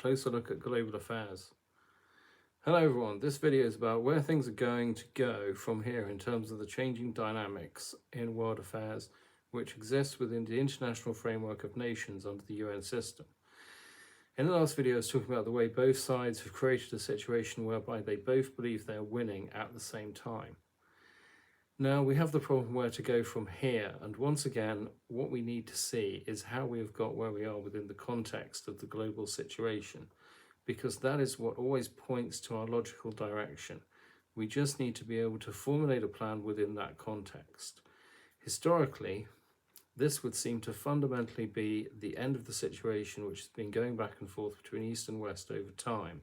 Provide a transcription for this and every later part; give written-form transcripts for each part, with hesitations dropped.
closer look at global affairs. Hello everyone, this video is about where things are going to go from here in terms of the changing dynamics in world affairs which exist within the international framework of nations under the UN system. In the last video I was talking about the way both sides have created a situation whereby they both believe they're winning at the same time. Now we have the problem where to go from here, and once again what we need to see is how we have got where we are within the context of the global situation, because that is what always points to our logical direction. We just need to be able to formulate a plan within that context. Historically, this would seem to fundamentally be the end of the situation which has been going back and forth between East and West over time,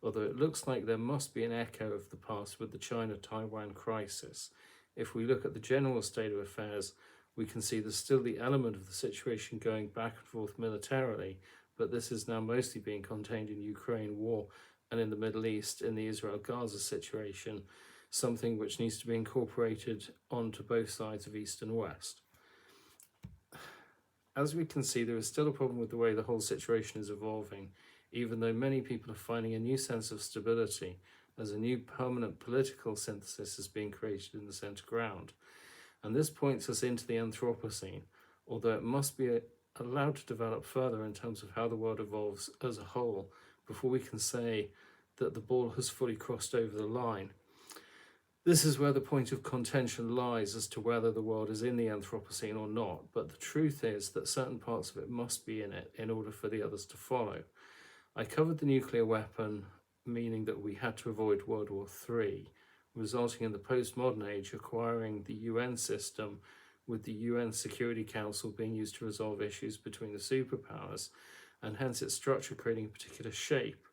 although it looks like there must be an echo of the past with the China-Taiwan crisis. If we look at the general state of affairs, we can see there's still the element of the situation going back and forth militarily, but this is now mostly being contained in Ukraine war and in the Middle East in the Israel-Gaza situation, something which needs to be incorporated onto both sides of East and West. As we can see, there is still a problem with the way the whole situation is evolving, even though many people are finding a new sense of stability as a new permanent political synthesis is being created in the centre ground. And this points us into the Anthropocene, although it must be allowed to develop further in terms of how the world evolves as a whole before we can say that the ball has fully crossed over the line. This is where the point of contention lies as to whether the world is in the Anthropocene or not, but the truth is that certain parts of it must be in it in order for the others to follow. I covered the nuclear weapon, meaning that we had to avoid World War III, resulting in the postmodern age acquiring the UN system, with the UN Security Council being used to resolve issues between the superpowers, and hence its structure creating a particular shape.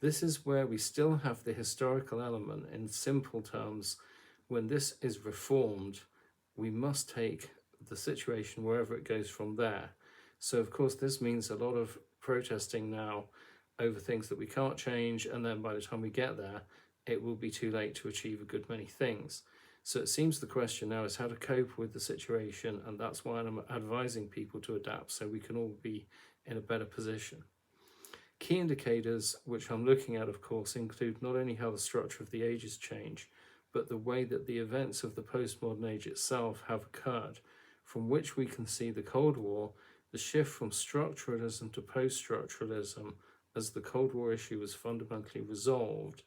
This is where we still have the historical element. In simple terms, when this is reformed, we must take the situation wherever it goes from there. So of course this means a lot of protesting now over things that we can't change, and then by the time we get there, it will be too late to achieve a good many things. So it seems the question now is how to cope with the situation, and that's why I'm advising people to adapt so we can all be in a better position. Key indicators which I'm looking at, of course, include not only how the structure of the ages change, but the way that the events of the postmodern age itself have occurred, from which we can see the Cold War, the shift from structuralism to post-structuralism as the Cold War issue was fundamentally resolved,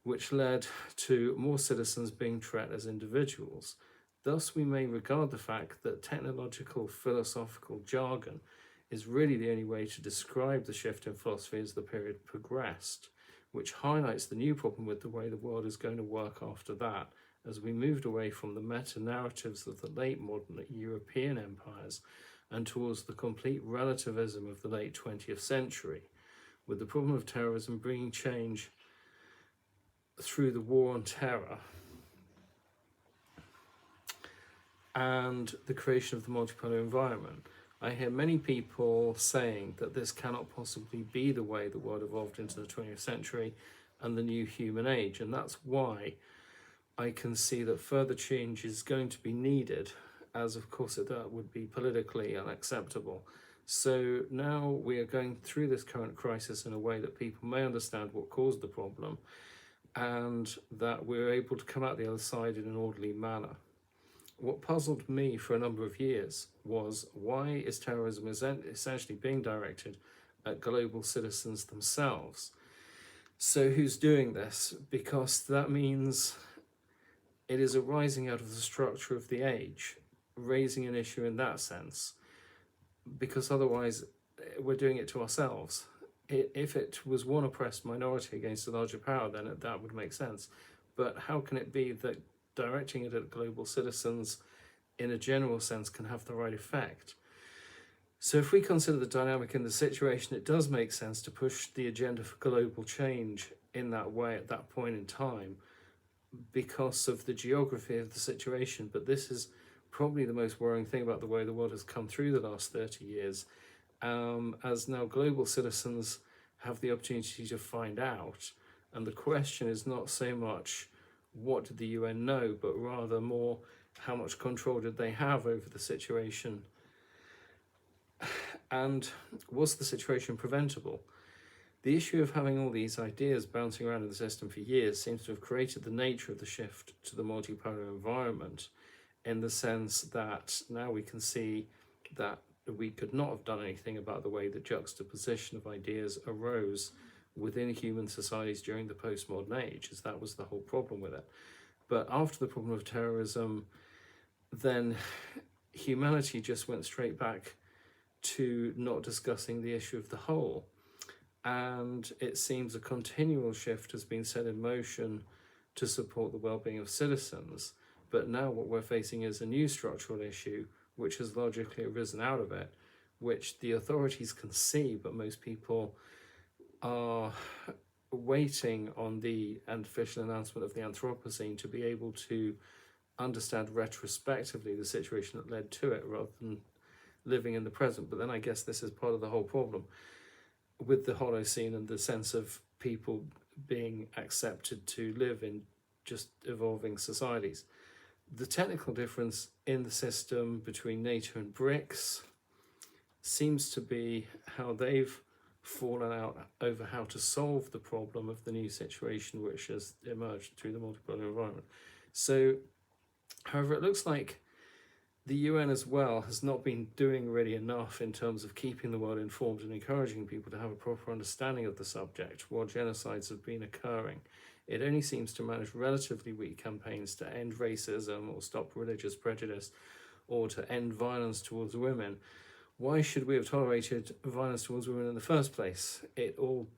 which led to more citizens being treated as individuals. Thus, we may regard the fact that technological philosophical jargon is really the only way to describe the shift in philosophy as the period progressed, which highlights the new problem with the way the world is going to work after that, as we moved away from the meta-narratives of the late modern European empires and towards the complete relativism of the late 20th century, with the problem of terrorism bringing change through the war on terror and the creation of the multipolar environment. I hear many people saying that this cannot possibly be the way the world evolved into the 20th century and the new human age, and that's why I can see that further change is going to be needed, as of course that would be politically unacceptable. So now we are going through this current crisis in a way that people may understand what caused the problem, and that we're able to come out the other side in an orderly manner. What puzzled me for a number of years was, why is terrorism essentially being directed at global citizens themselves? So who's doing this? Because that means it is arising out of the structure of the age, raising an issue in that sense, because otherwise we're doing it to ourselves. If it was one oppressed minority against a larger power, then that would make sense. But how can it be that directing it at global citizens in a general sense can have the right effect? So if we consider the dynamic in the situation, it does make sense to push the agenda for global change in that way at that point in time because of the geography of the situation. But this is probably the most worrying thing about the way the world has come through the last 30 years, as now global citizens have the opportunity to find out. And the question is not so much what did the UN know, but rather more how much control did they have over the situation, and was the situation preventable? The issue of having all these ideas bouncing around in the system for years seems to have created the nature of the shift to the multipolar environment, in the sense that now we can see that we could not have done anything about the way the juxtaposition of ideas arose within human societies during the postmodern age, as that was the whole problem with it. But after the problem of terrorism, then humanity just went straight back to not discussing the issue of the whole. And it seems a continual shift has been set in motion to support the well-being of citizens. But now what we're facing is a new structural issue, which has logically arisen out of it, which the authorities can see, but most people are waiting on the official announcement of the Anthropocene to be able to understand retrospectively the situation that led to it, rather than living in the present. But then I guess this is part of the whole problem with the Holocene and the sense of people being accepted to live in just evolving societies. The technical difference in the system between NATO and BRICS seems to be how they've fallen out over how to solve the problem of the new situation which has emerged through the multipolar environment. So, however, it looks like the UN as well has not been doing really enough in terms of keeping the world informed and encouraging people to have a proper understanding of the subject while genocides have been occurring. It only seems to manage relatively weak campaigns to end racism or stop religious prejudice or to end violence towards women. Why should we have tolerated violence towards women in the first place? It all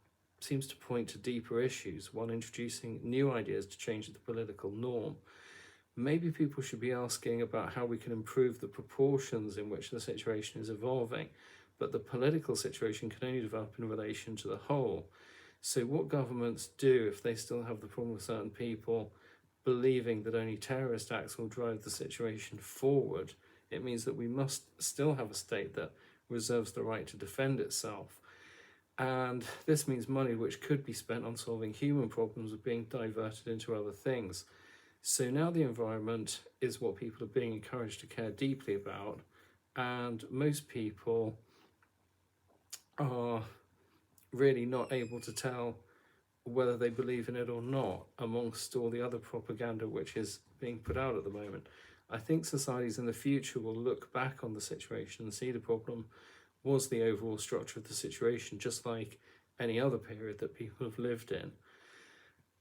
seems to point to deeper issues while introducing new ideas to change the political norm. Maybe people should be asking about how we can improve the proportions in which the situation is evolving, but the political situation can only develop in relation to the whole. So what governments do if they still have the problem of certain people believing that only terrorist acts will drive the situation forward, it means that we must still have a state that reserves the right to defend itself. And this means money which could be spent on solving human problems are being diverted into other things. So now the environment is what people are being encouraged to care deeply about, and most people are really not able to tell whether they believe in it or not, amongst all the other propaganda which is being put out at the moment. I think societies in the future will look back on the situation and see the problem was the overall structure of the situation, just like any other period that people have lived in.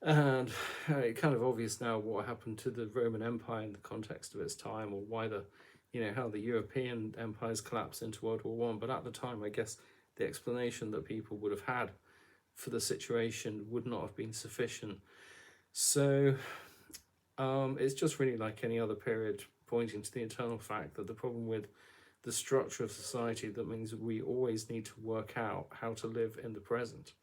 And it's kind of obvious now what happened to the Roman Empire in the context of its time, or why how the European empires collapsed into World War I. But at the time, I guess the explanation that people would have had for the situation would not have been sufficient. So it's just really like any other period, pointing to the eternal fact that the problem with the structure of society, that means we always need to work out how to live in the present.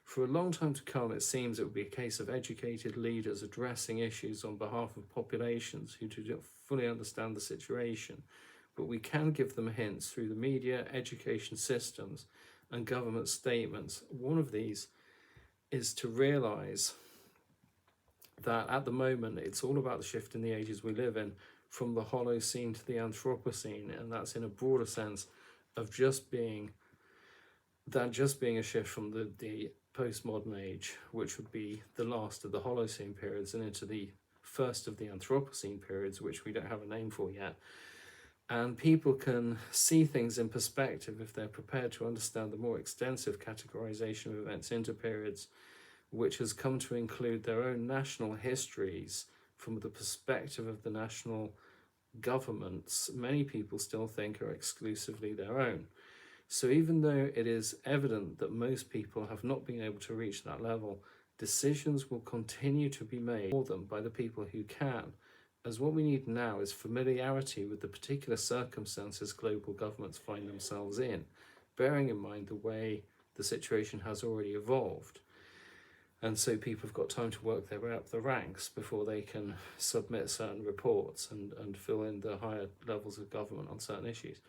For a long time to come, it seems it would be a case of educated leaders addressing issues on behalf of populations who do not fully understand the situation, but we can give them hints through the media, education systems, and government statements. One of these is to realise that at the moment it's all about the shift in the ages we live in, from the Holocene to the Anthropocene, and that's in a broader sense of just being a shift from the postmodern age, which would be the last of the Holocene periods, and into the first of the Anthropocene periods, which we don't have a name for yet. And people can see things in perspective if they're prepared to understand the more extensive categorization of events into periods, which has come to include their own national histories from the perspective of the national governments. Many people still think are exclusively their own. So even though it is evident that most people have not been able to reach that level, decisions will continue to be made for them by the people who can, as what we need now is familiarity with the particular circumstances global governments find themselves in, bearing in mind the way the situation has already evolved. And so people have got time to work their way up the ranks before they can submit certain reports and fill in the higher levels of government on certain issues.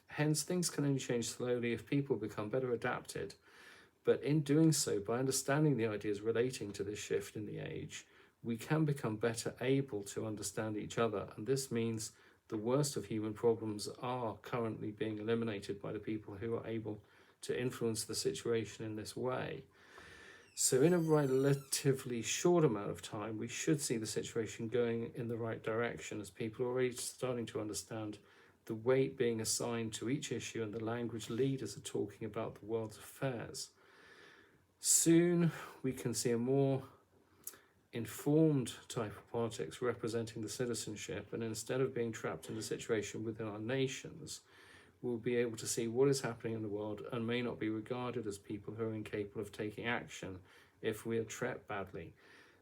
Hence, things can only change slowly if people become better adapted. But in doing so, by understanding the ideas relating to this shift in the age, we can become better able to understand each other. And this means the worst of human problems are currently being eliminated by the people who are able to influence the situation in this way. So in a relatively short amount of time, we should see the situation going in the right direction, as people are already starting to understand the weight being assigned to each issue and the language leaders are talking about the world's affairs. Soon we can see a more informed type of politics representing the citizenship, and instead of being trapped in the situation within our nations, we'll be able to see what is happening in the world and may not be regarded as people who are incapable of taking action if we are trapped badly.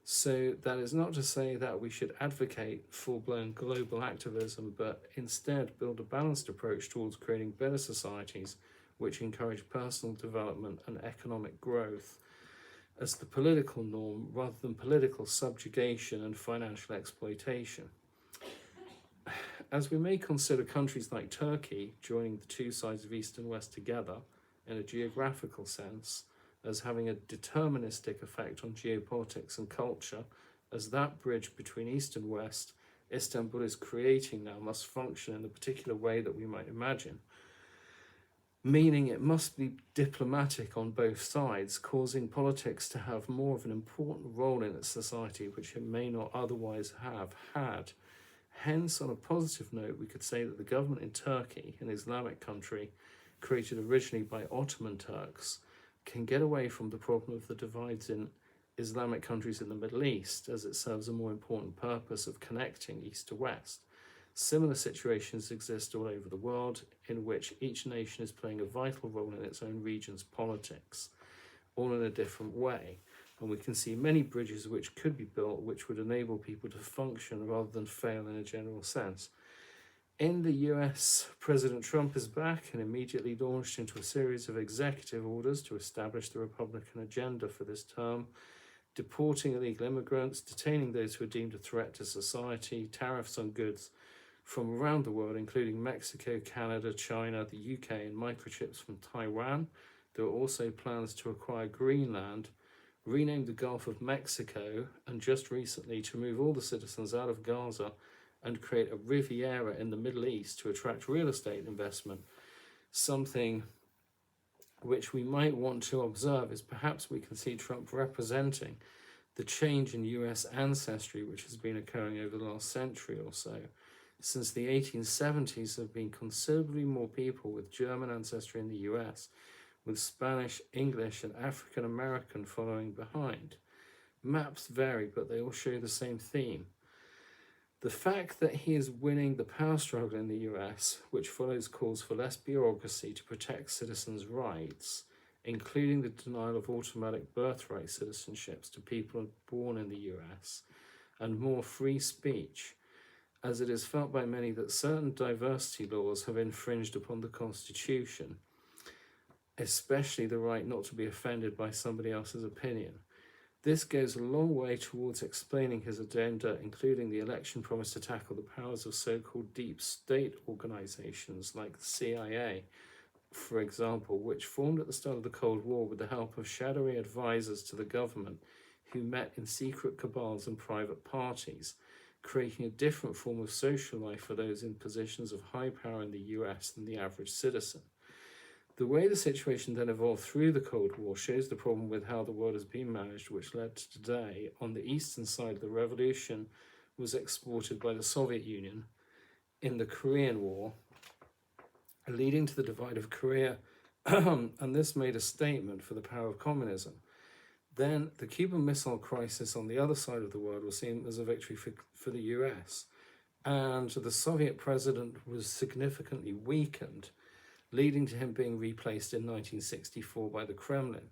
So that is not to say that we should advocate full-blown global activism, but instead build a balanced approach towards creating better societies which encourage personal development and economic growth as the political norm rather than political subjugation and financial exploitation. As we may consider countries like Turkey joining the two sides of East and West together in a geographical sense as having a deterministic effect on geopolitics and culture, as that bridge between East and West Istanbul is creating now must function in the particular way that we might imagine, meaning it must be diplomatic on both sides, causing politics to have more of an important role in its society which it may not otherwise have had. Hence, on a positive note, we could say that the government in Turkey, an Islamic country created originally by Ottoman Turks, can get away from the problem of the divides in Islamic countries in the Middle East, as it serves a more important purpose of connecting East to West. Similar situations exist all over the world, in which each nation is playing a vital role in its own region's politics, all in a different way. And we can see many bridges which could be built which would enable people to function rather than fail in a general sense. In the US, President Trump is back and immediately launched into a series of executive orders to establish the Republican agenda for this term, deporting illegal immigrants, detaining those who are deemed a threat to society, tariffs on goods from around the world, including Mexico, Canada, China, the UK, and microchips from Taiwan. There are also plans to acquire Greenland, rename the Gulf of Mexico, and just recently to move all the citizens out of Gaza and create a Riviera in the Middle East to attract real estate investment. Something which we might want to observe is perhaps we can see Trump representing the change in US ancestry which has been occurring over the last century or so. Since the 1870s, there have been considerably more people with German ancestry in the US, with Spanish, English, and African American following behind. Maps vary, but they all show the same theme. The fact that he is winning the power struggle in the US, which follows calls for less bureaucracy to protect citizens' rights, including the denial of automatic birthright citizenships to people born in the US, and more free speech, as it is felt by many that certain diversity laws have infringed upon the Constitution, especially the right not to be offended by somebody else's opinion. This goes a long way towards explaining his agenda, including the election promise to tackle the powers of so-called deep state organizations like the CIA, for example, which formed at the start of the Cold War with the help of shadowy advisors to the government who met in secret cabals and private parties, creating a different form of social life for those in positions of high power in the US than the average citizen. The way the situation then evolved through the Cold War shows the problem with how the world has been managed, which led to today, on the eastern side, the revolution was exported by the Soviet Union in the Korean War, leading to the divide of Korea, and this made a statement for the power of communism. Then the Cuban Missile Crisis on the other side of the world was seen as a victory for the US, and the Soviet president was significantly weakened, leading to him being replaced in 1964 by the Kremlin.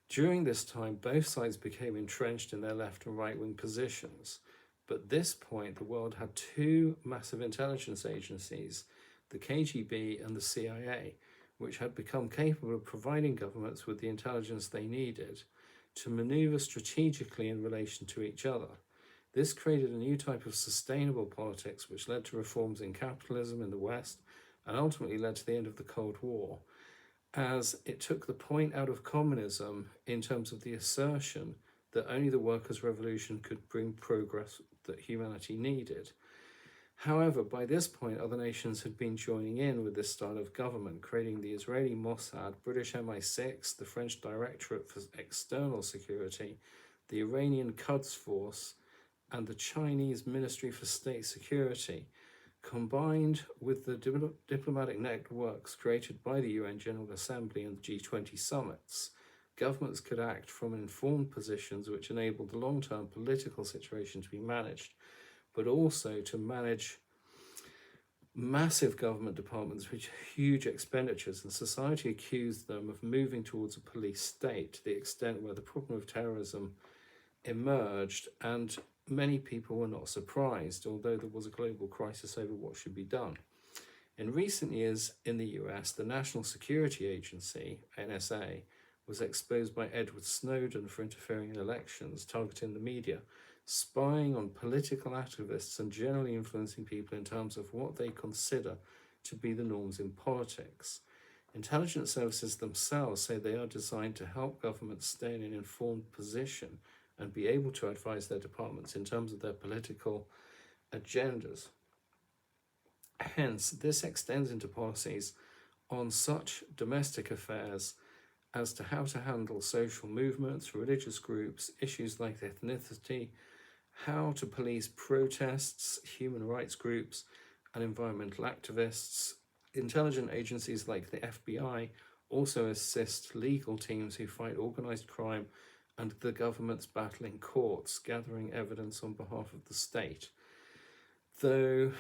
During this time, both sides became entrenched in their left and right-wing positions. But at this point, the world had two massive intelligence agencies, the KGB and the CIA, which had become capable of providing governments with the intelligence they needed to maneuver strategically in relation to each other. This created a new type of sustainable politics, which led to reforms in capitalism in the West, and ultimately led to the end of the Cold War, as it took the point out of communism in terms of the assertion that only the workers' revolution could bring progress that humanity needed. However, by this point, other nations had been joining in with this style of government, creating the Israeli Mossad, British MI6, the French Directorate for External Security, the Iranian Quds Force, and the Chinese Ministry for State Security, combined with the diplomatic networks created by the UN General Assembly and the G20 summits. Governments could act from informed positions which enabled the long-term political situation to be managed, but also to manage massive government departments with huge expenditures, and society accused them of moving towards a police state to the extent where the problem of terrorism emerged, and many people were not surprised, although there was a global crisis over what should be done. In recent years in the US, the National Security Agency, NSA, was exposed by Edward Snowden for interfering in elections, targeting the media, spying on political activists, and generally influencing people in terms of what they consider to be the norms in politics. Intelligence services themselves say they are designed to help governments stay in an informed position and be able to advise their departments in terms of their political agendas. Hence, this extends into policies on such domestic affairs as to how to handle social movements, religious groups, issues like ethnicity, how to police protests, human rights groups, and environmental activists. Intelligence agencies like the FBI also assist legal teams who fight organized crime and the government's battle in courts, gathering evidence on behalf of the state. Though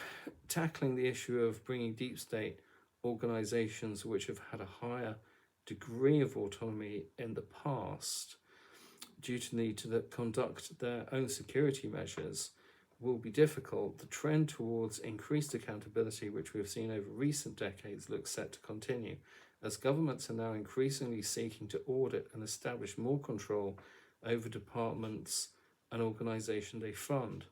tackling the issue of bringing deep state organizations which have had a higher degree of autonomy in the past, due to the need to conduct their own security measures, will be difficult. The trend towards increased accountability, which we have seen over recent decades, looks set to continue, as governments are now increasingly seeking to audit and establish more control over departments and organizations they fund.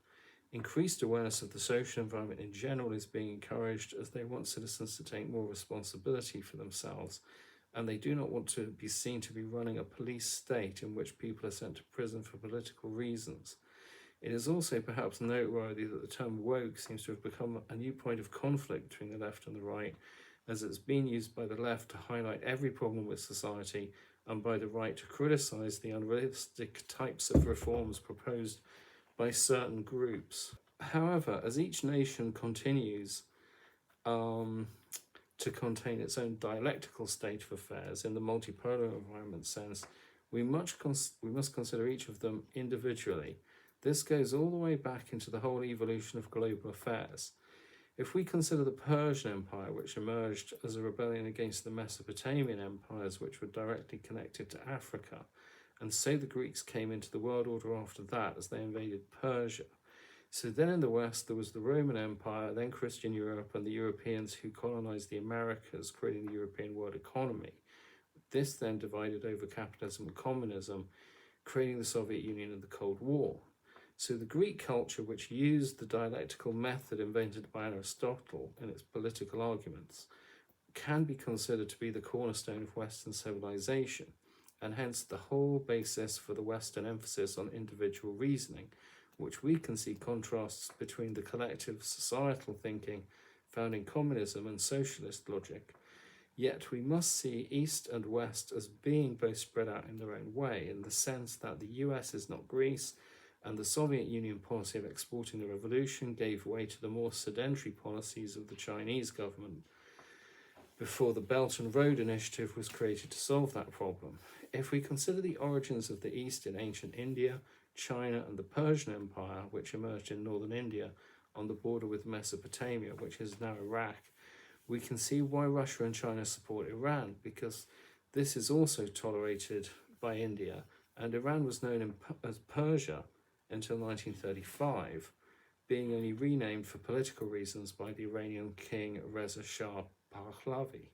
Increased awareness of the social environment in general is being encouraged, as they want citizens to take more responsibility for themselves, and they do not want to be seen to be running a police state in which people are sent to prison for political reasons. It is also perhaps noteworthy that the term woke seems to have become a new point of conflict between the left and the right, as it's been used by the left to highlight every problem with society, and by the right to criticize the unrealistic types of reforms proposed by certain groups. However, as each nation continues to contain its own dialectical state of affairs in the multipolar environment sense, we must consider each of them individually. This goes all the way back into the whole evolution of global affairs. If we consider the Persian Empire, which emerged as a rebellion against the Mesopotamian empires, which were directly connected to Africa, and say the Greeks came into the world order after that as they invaded Persia. So then in the West, there was the Roman Empire, then Christian Europe, and the Europeans who colonized the Americas, creating the European world economy. This then divided over capitalism and communism, creating the Soviet Union and the Cold War. So the Greek culture, which used the dialectical method invented by Aristotle in its political arguments, can be considered to be the cornerstone of Western civilization, and hence the whole basis for the Western emphasis on individual reasoning, which we can see contrasts between the collective societal thinking found in communism and socialist logic. Yet we must see East and West as being both spread out in their own way, in the sense that the US is not Greece, and the Soviet Union policy of exporting the revolution gave way to the more sedentary policies of the Chinese government before the Belt and Road Initiative was created to solve that problem. If we consider the origins of the East in ancient India, China, and the Persian Empire, which emerged in northern India on the border with Mesopotamia, which is now Iraq, we can see why Russia and China support Iran, because this is also tolerated by India, and Iran was known as Persia until 1935, being only renamed for political reasons by the Iranian king Reza Shah Pahlavi.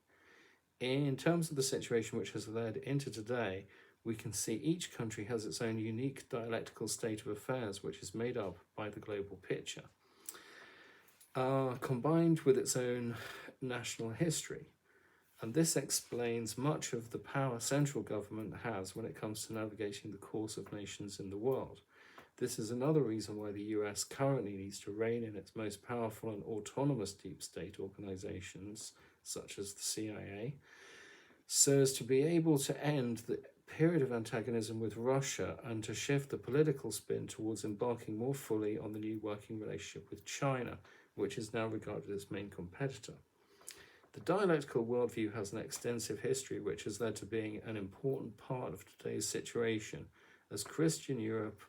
In terms of the situation which has led into today, we can see each country has its own unique dialectical state of affairs, which is made up by the global picture, combined with its own national history. And this explains much of the power central government has when it comes to navigating the course of nations in the world. This is another reason why the US currently needs to rein in its most powerful and autonomous deep state organizations, such as the CIA, so as to be able to end the period of antagonism with Russia and to shift the political spin towards embarking more fully on the new working relationship with China, which is now regarded as main competitor. The dialectical worldview has an extensive history which has led to being an important part of today's situation, as Christian Europe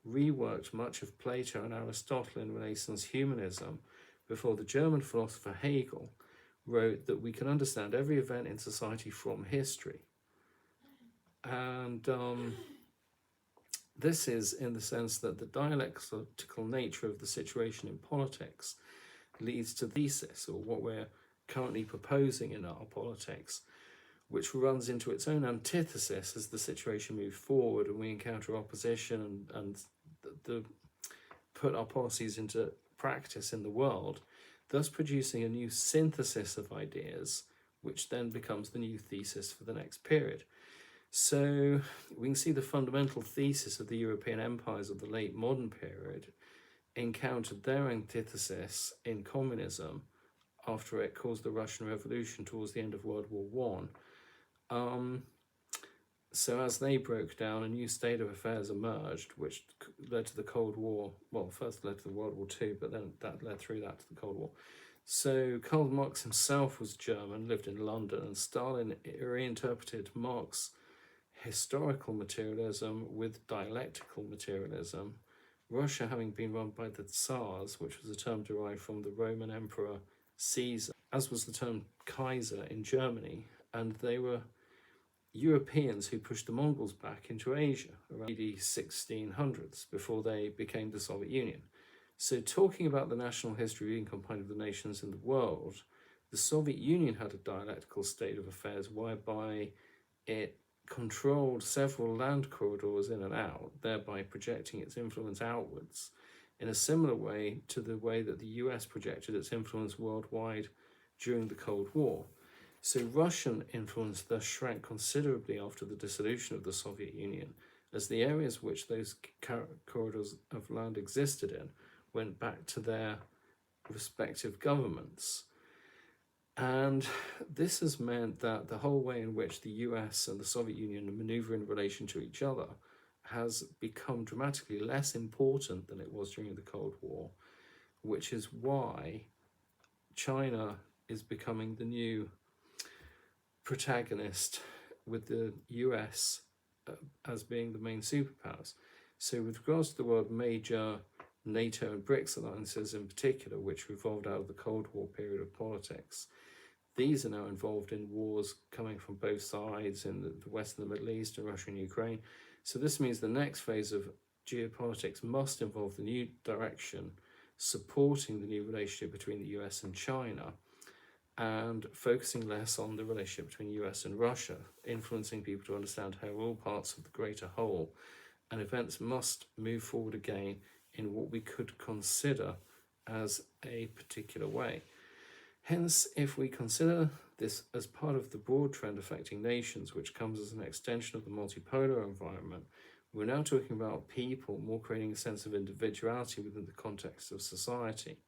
reworked much of Plato and Aristotle in Renaissance humanism before the German philosopher Hegel wrote that we can understand every event in society from history. And this is in the sense that the dialectical nature of the situation in politics leads to thesis, or what we're currently proposing in our politics, which runs into its own antithesis as the situation moves forward and we encounter opposition and put our policies into practice in the world, thus producing a new synthesis of ideas, which then becomes the new thesis for the next period. So we can see the fundamental thesis of the European empires of the late modern period encountered their antithesis in communism after it caused the Russian Revolution towards the end of World War I. So as they broke down, a new state of affairs emerged, which led to the Cold War. Well, first led to the World War II, but then that led through that to the Cold War. So Karl Marx himself was German, lived in London, and Stalin reinterpreted Marx historical materialism with dialectical materialism, Russia having been run by the Tsars, which was a term derived from the Roman Emperor Caesar, as was the term Kaiser in Germany, and they were Europeans who pushed the Mongols back into Asia around the 1600s before they became the Soviet Union. So talking about the national history being combined of the nations in the world, the Soviet Union had a dialectical state of affairs whereby it controlled several land corridors in and out, thereby projecting its influence outwards in a similar way to the way that the US projected its influence worldwide during the Cold War. So Russian influence thus shrank considerably after the dissolution of the Soviet Union, as the areas which those corridors of land existed in went back to their respective governments. And this has meant that the whole way in which the US and the Soviet Union maneuver in relation to each other has become dramatically less important than it was during the Cold War, which is why China is becoming the new protagonist with the US as being the main superpowers. So with regards to the world, major NATO and BRICS alliances in particular, which evolved out of the Cold War period of politics, these are now involved in wars coming from both sides in the West and the Middle East, and Russia and Ukraine. So this means the next phase of geopolitics must involve the new direction, supporting the new relationship between the US and China, and focusing less on the relationship between US and Russia, influencing people to understand how we're all parts of the greater whole, and events must move forward again in what we could consider as a particular way. Hence, if we consider this as part of the broad trend affecting nations, which comes as an extension of the multipolar environment, we're now talking about people more creating a sense of individuality within the context of society,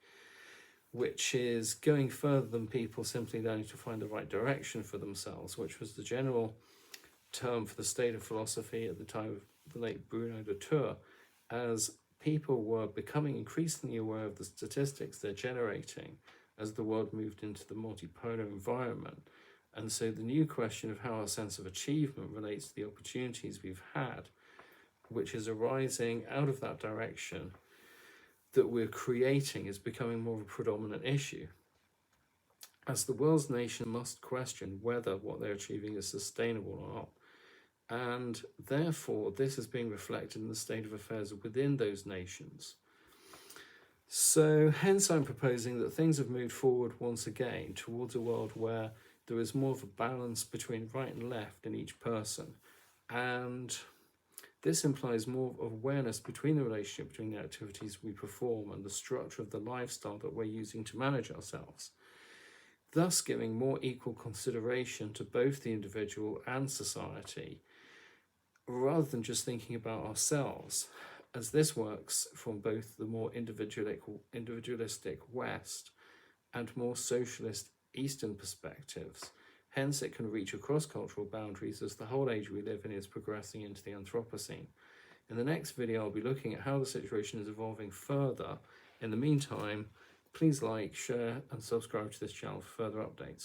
which is going further than people simply learning to find the right direction for themselves, which was the general term for the state of philosophy at the time of the late Bruno Latour, as people were becoming increasingly aware of the statistics they're generating as the world moved into the multipolar environment. And so the new question of how our sense of achievement relates to the opportunities we've had, which is arising out of that direction that we're creating, is becoming more of a predominant issue, as the world's nation must question whether what they're achieving is sustainable or not. And therefore, this is being reflected in the state of affairs within those nations. So hence I'm proposing that things have moved forward once again towards a world where there is more of a balance between right and left in each person. And this implies more awareness between the relationship between the activities we perform and the structure of the lifestyle that we're using to manage ourselves, thus giving more equal consideration to both the individual and society, rather than just thinking about ourselves. as this works from both the more individualistic West and more socialist Eastern perspectives. Hence, it can reach across cultural boundaries as the whole age we live in is progressing into the Anthropocene. In the next video, I'll be looking at how the situation is evolving further. In the meantime, please like, share, and subscribe to this channel for further updates.